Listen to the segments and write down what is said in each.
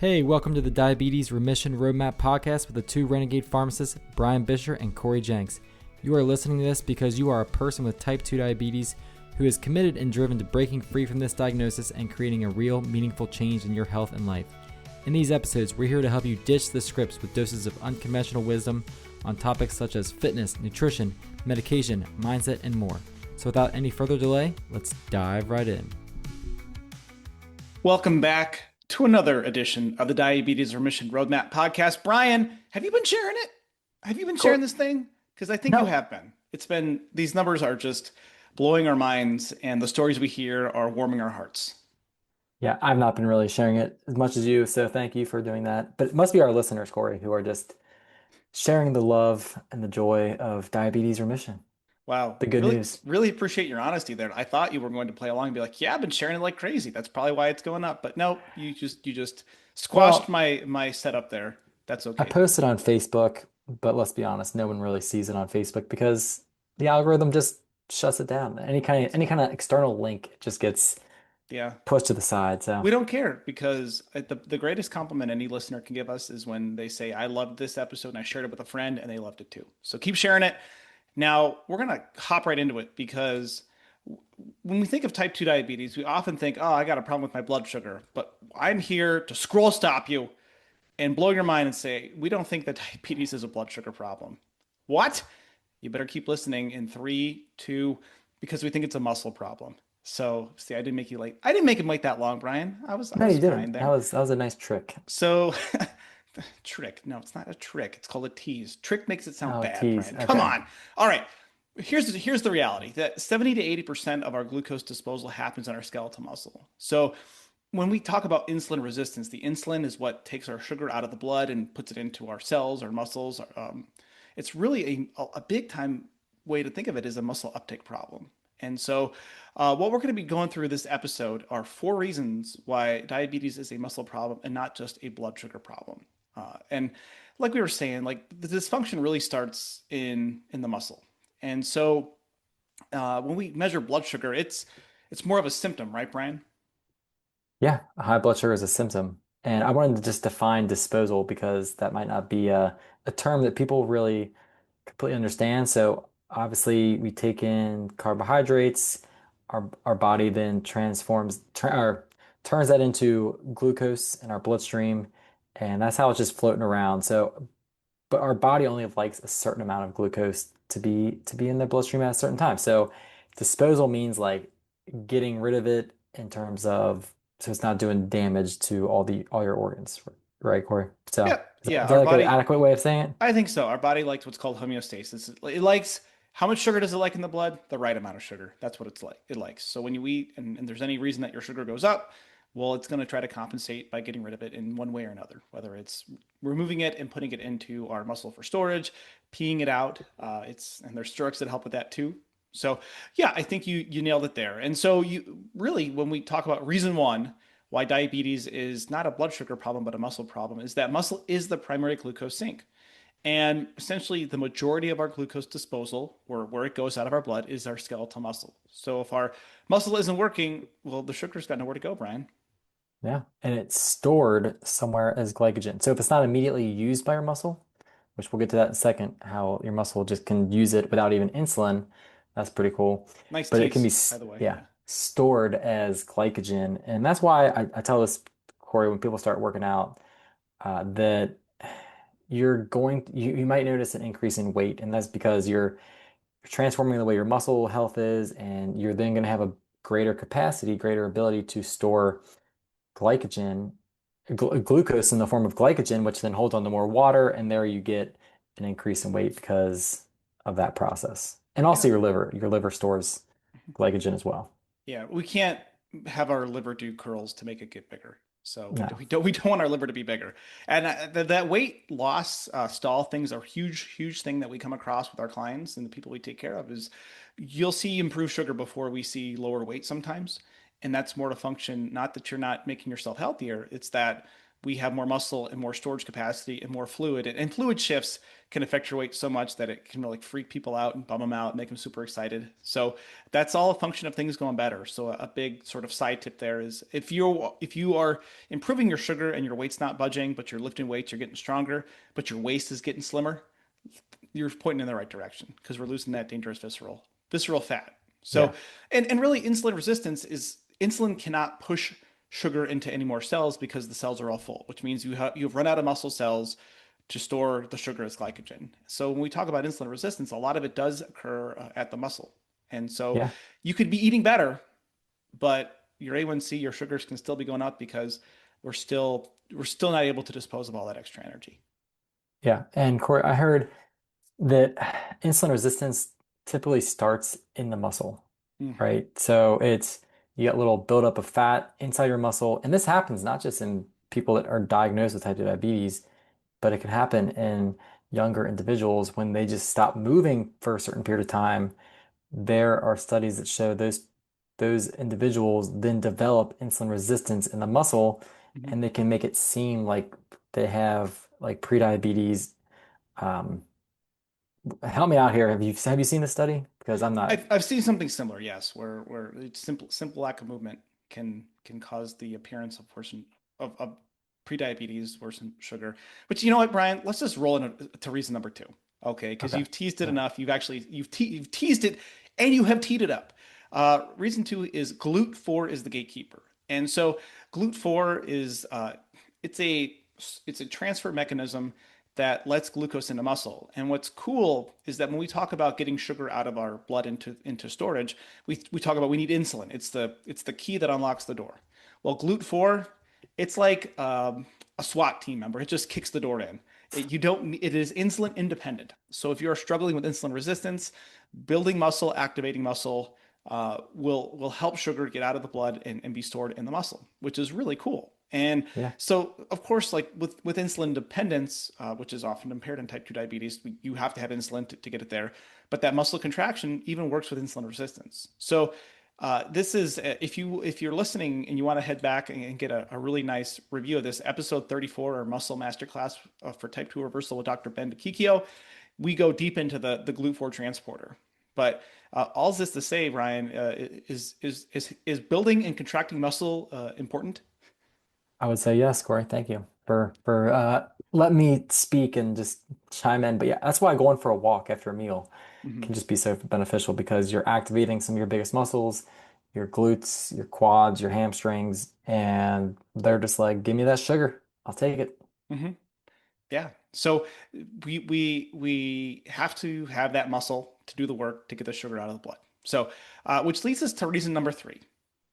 Hey, welcome to the Diabetes Remission Roadmap podcast with the two renegade pharmacists, Brian Bisher and Corey Jenks. You are listening to this because you are a person with type 2 diabetes who is committed and driven to breaking free from this diagnosis and creating a real, meaningful change in your health and life. In these episodes, we're here to help you ditch the scripts with doses of unconventional wisdom on topics such as fitness, nutrition, medication, mindset, and more. So without any further delay, let's dive right in. Welcome back to another edition of the Diabetes Remission Roadmap podcast. Brian, have you been sharing it? Have you been sharing this thing? Because I think you have been. These numbers are just blowing our minds, and the stories we hear are warming our hearts. Yeah, I've not been really sharing it as much as you, so thank you for doing that. But it must be our listeners, Corey, who are just sharing the love and the joy of diabetes remission. Wow. The good news. Really appreciate your honesty there. I thought you were going to play along and be like, yeah, I've been sharing it like crazy. That's probably why it's going up. But no, you just squashed my setup there. That's okay. I posted on Facebook, but let's be honest, no one really sees it on Facebook because the algorithm just shuts it down. Any kind of external link just gets pushed to the side. So we don't care, because the greatest compliment any listener can give us is when they say, I loved this episode and I shared it with a friend and they loved it too. So keep sharing it. Now, we're going to hop right into it, because when we think of type 2 diabetes, we often think, oh, I got a problem with my blood sugar. But I'm here to scroll stop you and blow your mind and say, we don't think that diabetes is a blood sugar problem. What? You better keep listening in 3, 2, because we think it's a muscle problem. So, see, I didn't make him wait that long, Brian. I was you didn't. fine there. That was a nice trick. So... Trick. No, it's not a trick. It's called a tease. Trick makes it sound bad, tease. Brian. Come on. All right. Here's the reality, that 70 to 80% of our glucose disposal happens in our skeletal muscle. So when we talk about insulin resistance, the insulin is what takes our sugar out of the blood and puts it into our cells, our muscles. It's really a big time way to think of it as a muscle uptake problem. And so what we're going to be going through this episode are 4 reasons why diabetes is a muscle problem and not just a blood sugar problem. And like we were saying, like, the dysfunction really starts in the muscle. And so when we measure blood sugar, it's more of a symptom, right, Brian? Yeah, high blood sugar is a symptom. And I wanted to just define disposal because that might not be a term that people really completely understand. So obviously we take in carbohydrates, our body then turns that into glucose in our bloodstream, and that's how it's just floating around. So, but our body only likes a certain amount of glucose to be in the bloodstream at a certain time. So disposal means like getting rid of it in terms of, so it's not doing damage to all your organs, right, Corey? So is that like an adequate way of saying it? I think so. Our body likes what's called homeostasis. It likes, how much sugar does it like in the blood? The right amount of sugar. That's what it likes. So when you eat and there's any reason that your sugar goes up, well, it's going to try to compensate by getting rid of it in one way or another, whether it's removing it and putting it into our muscle for storage, peeing it out. And there's drugs that help with that too. So yeah, I think you nailed it there. And so when we talk about reason 1 why diabetes is not a blood sugar problem, but a muscle problem, is that muscle is the primary glucose sink. And essentially the majority of our glucose disposal, or where it goes out of our blood, is our skeletal muscle. So if our muscle isn't working, well, the sugar's got nowhere to go, Brian. Yeah, and it's stored somewhere as glycogen. So if it's not immediately used by your muscle, which we'll get to that in a second, how your muscle just can use it without even insulin, that's pretty cool. Nice but tease, it can be, by the way. Stored as glycogen. And that's why I tell this, Corey, when people start working out, that you might notice an increase in weight, and that's because you're transforming the way your muscle health is, and you're then going to have a greater capacity, greater ability to store glucose in the form of glycogen, which then holds on to more water, and there you get an increase in weight because of that process. And also your liver stores glycogen as well. Yeah, we can't have our liver do curls to make it get bigger. So No. we don't want our liver to be bigger. And that weight loss stall things are huge thing that we come across with our clients and the people we take care of. Is you'll see improved sugar before we see lower weight sometimes. And that's more to function, not that you're not making yourself healthier. It's that we have more muscle and more storage capacity and more fluid. And fluid shifts can affect your weight so much that it can really freak people out and bum them out, and make them super excited. So that's all a function of things going better. So a big sort of side tip there is if you are improving your sugar and your weight's not budging, but you're lifting weights, you're getting stronger, but your waist is getting slimmer, you're pointing in the right direction because we're losing that dangerous visceral fat. So, Yeah. and really insulin resistance is insulin cannot push sugar into any more cells because the cells are all full, which means you've run out of muscle cells to store the sugar as glycogen. So when we talk about insulin resistance, a lot of it does occur at the muscle. And so Yeah. you could be eating better, but your A1C, your sugars can still be going up because we're still not able to dispose of all that extra energy. Yeah. And Corey, I heard that insulin resistance typically starts in the muscle, Hmm. right? So it's you get a little buildup of fat inside your muscle. And this happens not just in people that are diagnosed with type 2 diabetes, but it can happen in younger individuals when they just stop moving for a certain period of time. There are studies that show those individuals then develop insulin resistance in the muscle, Hmm. and they can make it seem like they have like prediabetes. Um, Help me out here. Have you seen this study? Because I'm not. I've seen something similar, yes, where it's simple lack of movement can cause the appearance of worsen of prediabetes, worsen sugar. But you know what, Brian? Let's just roll to reason number two, okay? Because Okay. you've teased it All right. enough. You've teased it, and you have teed it up. Reason two is GLUT4 is the gatekeeper, and so GLUT4 is it's a it's a transfer mechanism that lets glucose into muscle. And what's cool is that when we talk about getting sugar out of our blood into storage, we talk about we need insulin. It's the key that unlocks the door. Well, GLUT4, it's like a SWAT team member. It just kicks the door in. It is insulin independent. So if you're struggling with insulin resistance, building muscle, activating muscle will help sugar get out of the blood and be stored in the muscle, which is really cool. And Yeah. so, of course, like with insulin dependence, which is often impaired in type 2 diabetes, you have to have insulin to get it there. But that muscle contraction even works with insulin resistance. So, this is if you're listening and you want to head back and get a really nice review of this, episode 34 or Muscle Masterclass for type 2 reversal with Dr. Ben DiCicchio, we go deep into the GLUT4 transporter. But all this to say, Ryan, is building and contracting muscle important? I would say yes, Corey. Thank you for letting me speak and just chime in. But yeah, that's why going for a walk after a meal Mhm. can just be so beneficial because you're activating some of your biggest muscles, your glutes, your quads, your hamstrings, and they're just like, give me that sugar. I'll take it. Mhm. Yeah. So we have to have that muscle to do the work to get the sugar out of the blood. So, which leads us to reason number three.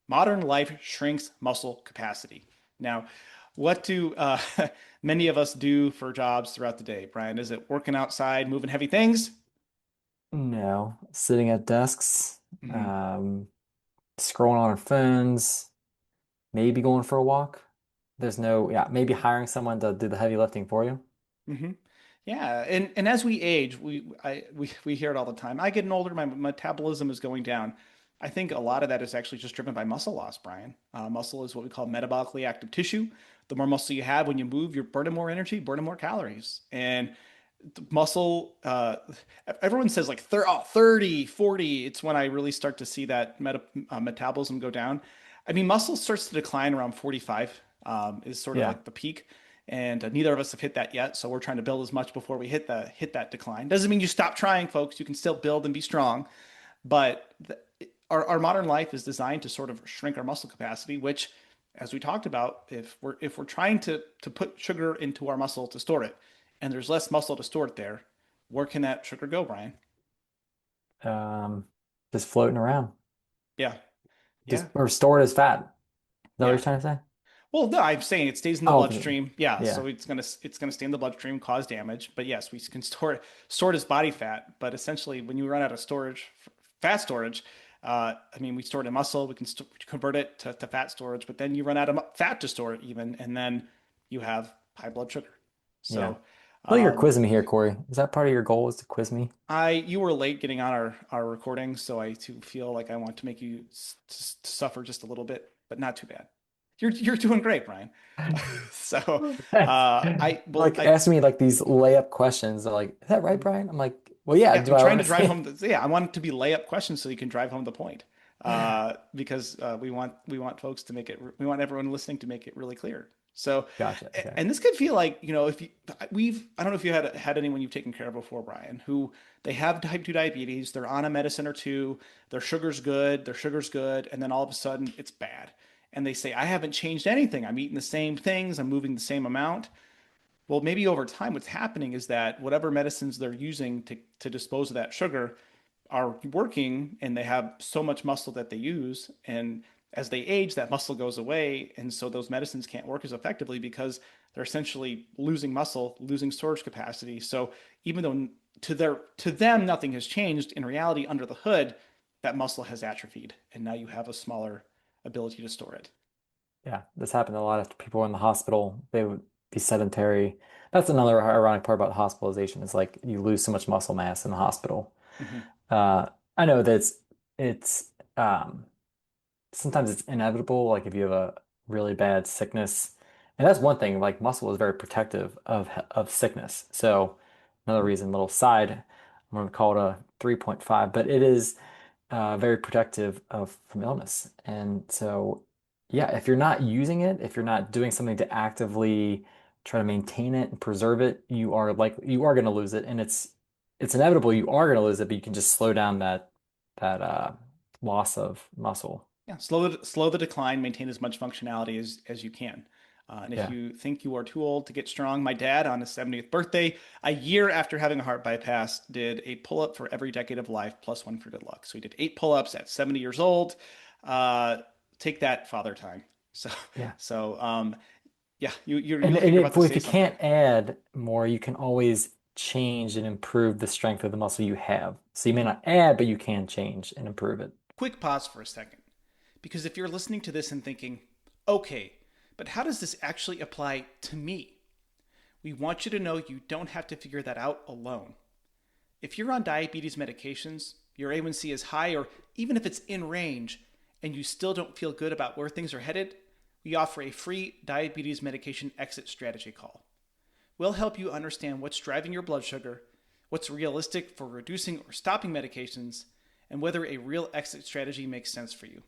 Modern life shrinks muscle capacity. Now, what do many of us do for jobs throughout the day, Brian? Is it working outside, moving heavy things? No, sitting at desks, Hmm. um, scrolling on our phones, maybe going for a walk. There's no, yeah, maybe hiring someone to do the heavy lifting for you. Hmm. Yeah, and as we age, we hear it all the time. I get older, my metabolism is going down. I think a lot of that is actually just driven by muscle loss, Brian. Muscle is what we call metabolically active tissue. The more muscle you have when you move, you're burning more energy, burning more calories. And the muscle, everyone says like 30, 40, it's when I really start to see that metabolism go down. I mean, muscle starts to decline around 45, is sort of Yeah. like the peak, and neither of us have hit that yet. So we're trying to build as much before we hit that decline. Doesn't mean you stop trying, folks. You can still build and be strong, but our modern life is designed to sort of shrink our muscle capacity, which, as we talked about, if we're trying to put sugar into our muscle to store it, and there's less muscle to store it there, where can that sugar go, Brian? Um, just floating around, Yeah, just yeah, or stored as fat. Is that what you're yeah. trying to say? Well, no, I'm saying it stays in the Oh, bloodstream. Yeah, yeah, so it's gonna stay in the bloodstream, cause damage. But yes, we can store it as body fat. But essentially, when you run out of storage, fat storage, I mean, we store it in muscle. We can convert it to fat storage. But then you run out of fat to store it even, and then you have high blood sugar. yeah. So, I feel like you're um, quizzing me here, Corey. Is that part of your goal is to quiz me? you were late getting on our recording, so I too feel like I want to make you suffer just a little bit, but not too bad. You're doing great, Brian. So I well Like I ask me like these layup questions. They're like, is that right, Brian? I'm like, well, yeah. yeah, Do I'm I trying want to to drive say? home yeah, I want it to be layup questions so you can drive home the point. Because we want folks to make it we want everyone listening to make it really clear. So Gotcha. Okay. and this could feel like, if you I don't know if you had anyone you've taken care of before, Brian, who they have type 2 diabetes, they're on a medicine or two, their sugar's good, and then all of a sudden it's bad. And they say, I haven't changed anything. I'm eating the same things, I'm moving the same amount. Well, maybe over time, what's happening is that whatever medicines they're using to dispose of that sugar are working, and they have so much muscle that they use. And as they age, that muscle goes away. And so those medicines can't work as effectively because they're essentially losing muscle, losing storage capacity. So even though to them nothing has changed, in reality, under the hood, that muscle has atrophied. And now you have a smaller ability to store it. Yeah, this happened to a lot of people in the hospital. They would be sedentary. That's another ironic part about hospitalization is like you lose so much muscle mass in the hospital. Mhm. Uh, I know that it's sometimes it's inevitable, like if you have a really bad sickness. And that's one thing, like muscle is very protective of sickness. So another reason, little side, I'm going to call it a 3.5, but it is very protective of from illness. And so, yeah, if you're not using it, if you're not doing something to actively try to maintain it and preserve it, you are going to lose it, and it's inevitable. You are going to lose it, but you can just slow down that loss of muscle. Yeah, slow the decline, maintain as much functionality as you can. And if Yeah. you think you are too old to get strong, my dad on his 70th birthday, a year after having a heart bypass, did a pull up for every decade of life plus one for good luck. So he did 8 pull ups at 70 years old. Uh, Take that, father time. So Yeah. so yeah, you And look like you're about to if say you something. can't add more, you can always change and improve the strength of the muscle you have. So you may not add, but you can change and improve it. Quick pause for a second. Because if you're listening to this and thinking, okay, but how does this actually apply to me? We want you to know you don't have to figure that out alone. If you're on diabetes medications, your A1C is high, or even if it's in range, and you still don't feel good about where things are headed, we offer a free diabetes medication exit strategy call. We'll help you understand what's driving your blood sugar, what's realistic for reducing or stopping medications, and whether a real exit strategy makes sense for you.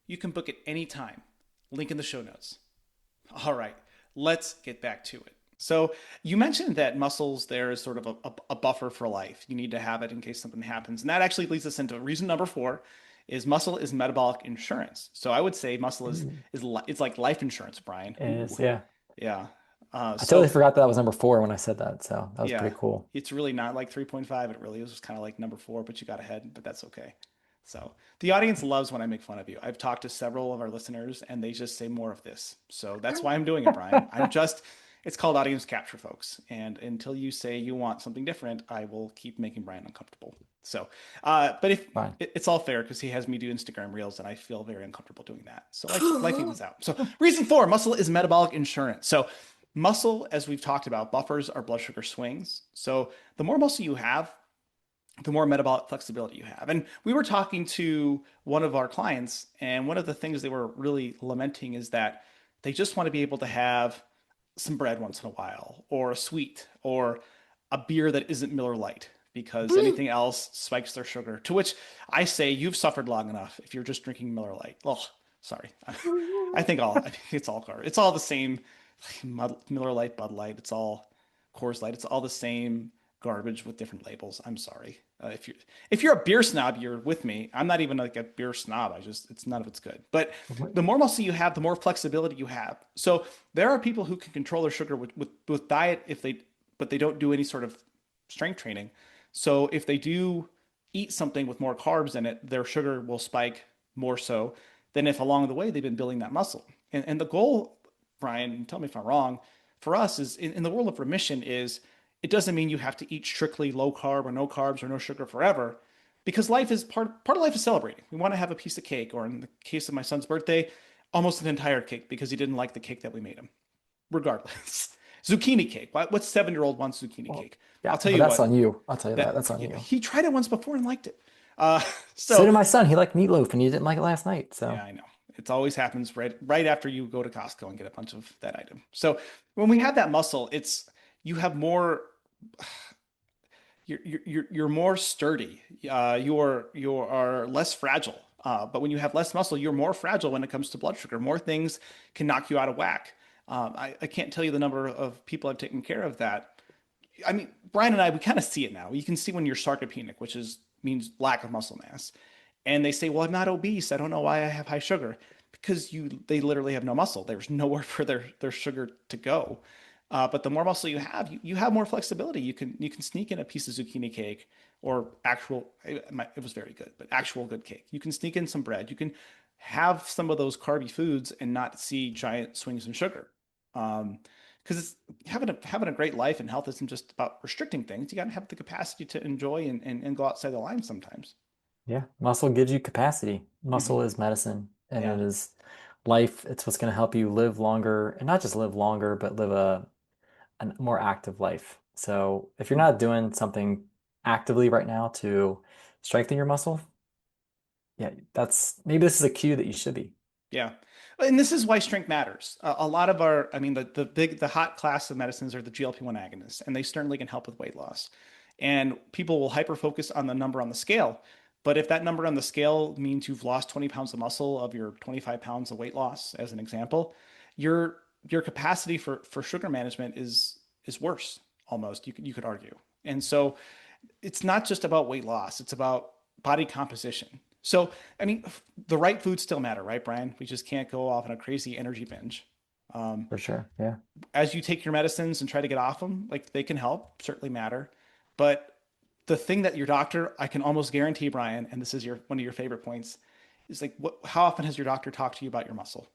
You can book it anytime. Link in the show notes. All right, let's get back to it. So you mentioned that muscles there is sort of a buffer for life. You need to have it in case something happens. And that actually leads us into reason number four is muscle is metabolic insurance. So I would say muscle Ooh. is it's like life insurance, Brian. Ooh, Yeah. yeah. I totally So forgot that was number four when I said that. So that was yeah, pretty cool. it's really not like 3.5. It really is just kind of like number four, but you got ahead, but that's okay. So the audience loves when I make fun of you. I've talked to several of our listeners and they just say more of this. So that's why I'm doing it, Brian. It's called audience capture, folks. And until you say you want something different, I will keep making Brian uncomfortable. So, but if Fine. it's all fair because he has me do Instagram reels and I feel very uncomfortable doing that. So life evens out. So reason four, muscle is metabolic insurance. So muscle, as we've talked about, buffers our blood sugar swings. So the more muscle you have, the more metabolic flexibility you have. And we were talking to one of our clients, and one of the things they were really lamenting is that they just want to be able to have some bread once in a while, or a sweet, or a beer that isn't Miller Lite, because anything else spikes their sugar. To which I say, you've suffered long enough if you're just drinking Miller Lite. Oh, sorry. I think it's all car. It's all the same. Miller Lite, Bud Light. It's all Coors Light. It's all the same garbage with different labels. I'm sorry. If you're a beer snob, you're with me. I'm not even like a beer snob. It's none of it's good. But the more muscle you have, the more flexibility you have. So there are people who can control their sugar with diet but they don't do any sort of strength training. So if they do eat something with more carbs in it, their sugar will spike more so than if along the way they've been building that muscle. And the goal, Brian, tell me if I'm wrong, for us is in the world of remission is it doesn't mean you have to eat strictly low carb or no carbs or no sugar forever, because life is part of life is celebrating. We want to have a piece of cake, or in the case of my son's birthday, almost an entire cake because he didn't like the cake that we made him. Regardless, zucchini cake. What 7-year-old wants zucchini Well, cake? yeah, I'll tell but you that's what. on you. I'll tell you that. That That's on yeah, you. he tried it once before and liked it. Uh, So so did my son. He liked meatloaf and he didn't like it last night. yeah, So I know. It always happens right after you go to Costco and get a bunch of that item. So when we have that muscle, it's you have more you're more sturdy. You are less fragile. But when you have less muscle, you're more fragile when it comes to blood sugar. More things can knock you out of whack. I can't tell you the number of people I've taken care of that. I mean, Brian and I, we kind of see it now. You can see when you're sarcopenic, which is means lack of muscle mass. And they say, well, I'm not obese. I don't know why I have high sugar. Because they literally have no muscle. There's nowhere for their sugar to go. But the more muscle you have, you have more flexibility. You can sneak in a piece of zucchini cake or actual, it was very good, but actual good cake. You can sneak in some bread. You can have some of those carby foods and not see giant swings in sugar. Because it's having a great life and health isn't just about restricting things. You got to have the capacity to enjoy and go outside the line sometimes. Yeah, muscle gives you capacity. Muscle Hmm. is medicine, and Yeah. it is life. It's what's going to help you live longer, and not just live longer, but live a more active life. So if you're not doing something actively right now to strengthen your muscle, yeah, that's maybe this is a cue that you should be. Yeah. And this is why strength matters. A lot of I mean, the hot class of medicines are the GLP-1 agonists, and they certainly can help with weight loss. And people will hyper focus on the number on the scale. But if that number on the scale means you've lost 20 pounds of muscle of your 25 pounds of weight loss, as an example, your your capacity for sugar management is worse, almost, you could argue. And so it's not just about weight loss, it's about body composition. So, I mean, the right foods still matter, right, Brian? We just can't go off on a crazy energy binge. Um, For sure. Yeah. as you take your medicines and try to get off them, like they can help, certainly matter. But the thing that your doctor, I can almost guarantee, Brian, and this is your one of your favorite points, is like, how often has your doctor talked to you about your muscle?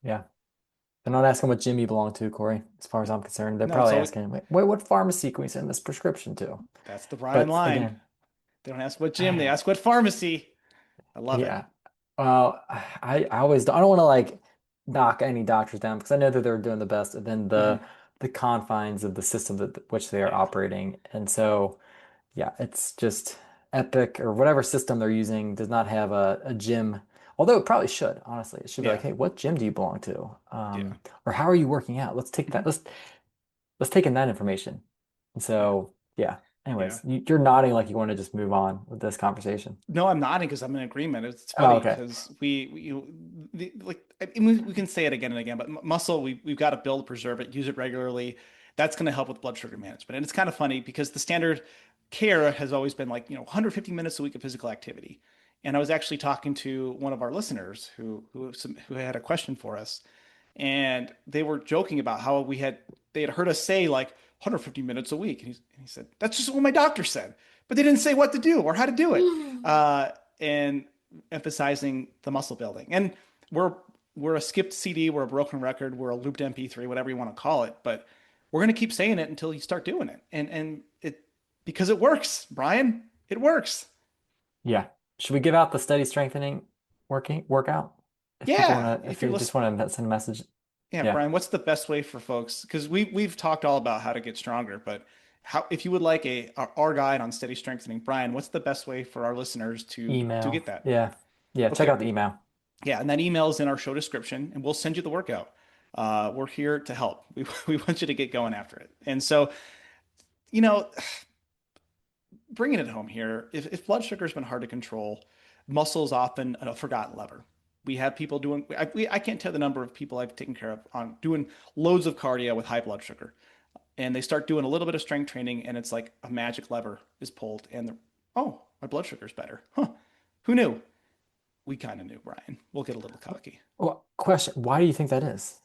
Yeah. They're not asking what gym you belong to, Corey, as far as I'm concerned. They're No, it's probably always asking, wait, what pharmacy can we send this prescription to? that's the Brian But line. again, They don't ask what gym, they ask what pharmacy. I love it. yeah. Well, I always I don't want to like knock any doctors down because I know that they're doing the best within Mhm. the confines of the system that which they are Yeah, operating. And so, yeah, it's just Epic or whatever system they're using does not have a gym. Although it probably should, honestly. It should be like, yeah, hey, what gym do you belong to? yeah. Or how are you working out? Let's take that. Mhm. Let's take in that information. And Yeah, so, yeah. yeah. Anyways, you're nodding like you want to just move on with this conversation. No, I'm nodding because I'm in agreement. It's Oh, funny okay. because like I mean, we can say it again and again, but muscle we've got to build, preserve it, use it regularly. That's going to help with blood sugar management. And it's kind of funny because the standard care has always been like 150 minutes a week of physical activity. And I was actually talking to one of our listeners who had a question for us, and they were joking about how they had heard us say like 150 minutes a week, and he said that's just what my doctor said, but they didn't say what to do or how to do it, uh, and emphasizing the muscle building. And we're we're a skipped CD, we're a broken record, we're a looped MP3, whatever you want to call it, but we're gonna keep saying it until you start doing it, and it because it works, Brian, it works. Yeah. Should we give out the steady strengthening workout? If people Yeah, want to, if if you're you just listening. want to send a message. Yeah, Yeah. Brian, what's the best way for folks? Because we've talked all about how to get stronger, but how if you would like our guide on steady strengthening, Brian, what's the best way for our listeners to Email. get that? Yeah. Yeah. Check Okay, out the email. yeah, and that email is in our show description, and we'll send you the workout. We're here to help. We want you to get going after it. And so, you know, bringing it home here, if blood sugar has been hard to control, muscle is often a forgotten lever. We have people doing, I can't tell the number of people I've taken care of on doing loads of cardio with high blood sugar. And they start doing a little bit of strength training, and it's like a magic lever is pulled, and oh, my blood sugar's better. Huh. Who knew? We kind of knew, Brian. We'll get a little cocky. Well, question, why do you think that is?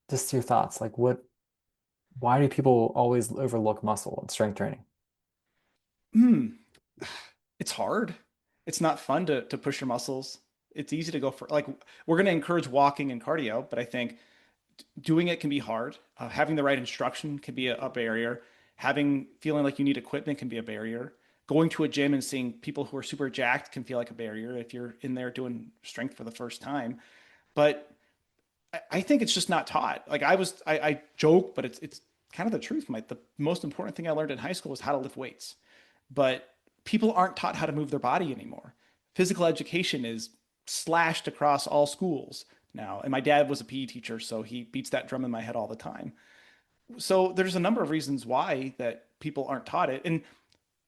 Just your thoughts. Like why do people always overlook muscle and strength training? Hmm. It's hard. It's not fun to push your muscles. It's easy to go for like we're going to encourage walking and cardio, but I think doing it can be hard. Having the right instruction can be a barrier. Having feeling like you need equipment can be a barrier. Going to a gym and seeing people who are super jacked can feel like a barrier if you're in there doing strength for the first time. But I think it's just not taught. Like I joke, but it's kind of the truth. The most important thing I learned in high school was how to lift weights, but people aren't taught how to move their body anymore. Physical education is slashed across all schools now. And my dad was a PE teacher, so he beats that drum in my head all the time. So there's a number of reasons why that people aren't taught it. And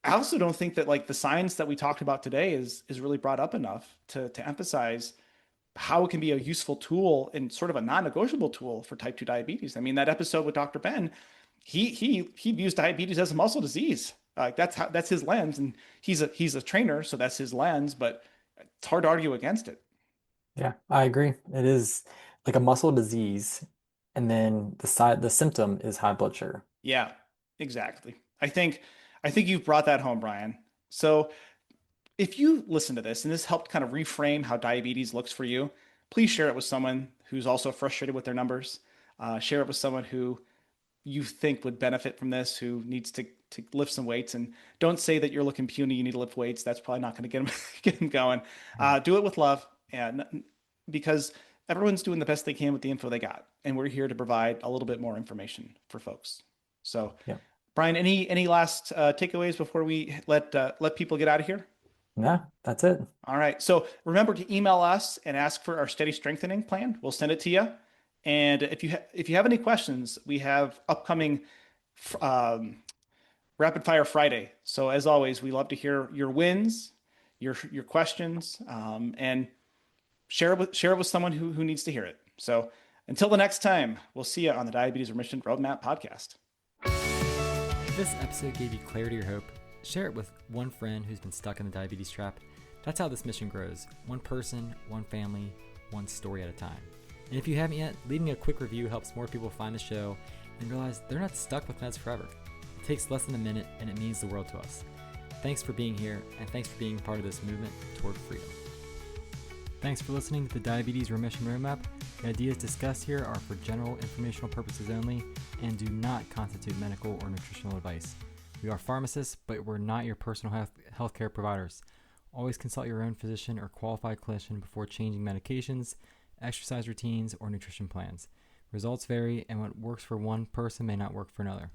I also don't think that like the science that we talked about today is really brought up enough to emphasize how it can be a useful tool and sort of a non-negotiable tool for type 2 diabetes. I mean, that episode with Dr. Ben, he views diabetes as a muscle disease. That's his lens, and he's a trainer, so that's his lens. But it's hard to argue against it. Yeah, I agree. It is like a muscle disease, and then the symptom is high blood sugar. Yeah, exactly. I think you've brought that home, Brian. So if you listen to this and this helped kind of reframe how diabetes looks for you, please share it with someone who's also frustrated with their numbers. Share it with someone who you think would benefit from this, who needs to lift some weights. And don't say that you're looking puny, you need to lift weights. That's probably not going to get them get them going. Do it with love, and because everyone's doing the best they can with the info they got, and we're here to provide a little bit more information for folks. So, Yeah. Brian, any last takeaways before we let people get out of here? No, that's it. All right. So remember to email us and ask for our steady strengthening plan. We'll send it to you. And if you have any questions, we have upcoming Rapid Fire Friday. So as always, we love to hear your wins, your questions, and share it with someone who needs to hear it. So until the next time, we'll see you on the Diabetes Remission Roadmap podcast. If this episode gave you clarity or hope, share it with one friend who's been stuck in the diabetes trap. That's how this mission grows. One person, one family, one story at a time. And if you haven't yet, leaving a quick review helps more people find the show and realize they're not stuck with meds forever. It takes less than a minute and it means the world to us. Thanks for being here, and thanks for being part of this movement toward freedom. Thanks for listening to the Diabetes Remission Roadmap. The ideas discussed here are for general informational purposes only and do not constitute medical or nutritional advice. We are pharmacists, but we're not your personal healthcare providers. Always consult your own physician or qualified clinician before changing medications, exercise routines, or nutrition plans. Results vary, and what works for one person may not work for another.